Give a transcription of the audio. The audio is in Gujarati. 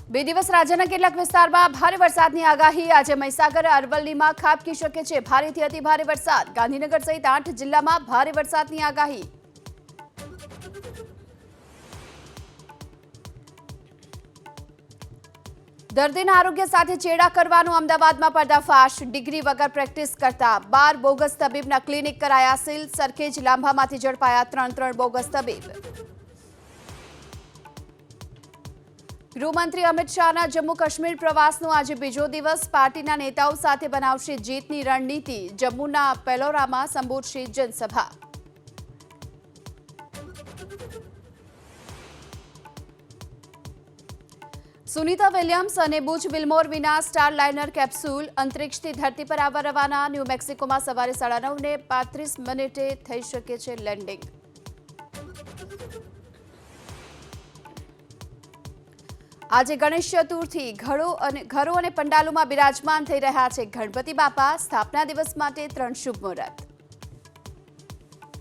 બે દિવસ રાજ્યના કેટલાક વિસ્તારમાં ભારે વરસાદની આગાહી। આજે મહીસાગર અરવલ્લીમાં ખાબકી શકે છે ભારેથી અતિભારે વરસાદ। ગાંધીનગર સહિત 8 જિલ્લામાં ભારે વરસાદની આગાહી। દર્દીના આરોગ્ય સાથે ચેડા કરવાનો અમદાવાદમાં પર્દાફાશ। ડિગ્રી વગર પ્રેક્ટિસ કરતા 12 બોગસ તબીબના ક્લિનિક કરાયા સીલ। સરખેજ લાંભામાંથી ઝડપાયા 3 બોગસ તબીબ। ગૃહમંત્રી અમિત શાહના જમ્મુ કાશ્મીર પ્રવાસનો આજે બીજો દિવસ। પાર્ટીના નેતાઓ સાથે બનાવશે જીતની રણનીતિ। જમ્મુના પેલોરામાં સંબોધશે જનસભા। સુનિતા વિલિયમ્સ અને બુચ વિલ્મોર વિના સ્ટાર લાઇનર કેપ્સ્યુલ અંતરિક્ષથી ધરતી પર આવવા રવાના। ન્યૂ મેક્સિકોમાં સવારે 9:35 થઈ શકે છે લેન્ડિંગ। આજે ગણેશ ચતુર્થી। ઘરો અને પંડાલોમાં બિરાજમાન થઈ રહ્યા છે ગણપતિ બાપા। સ્થાપના દિવસ માટે 3 શુભ મુહૂર્ત।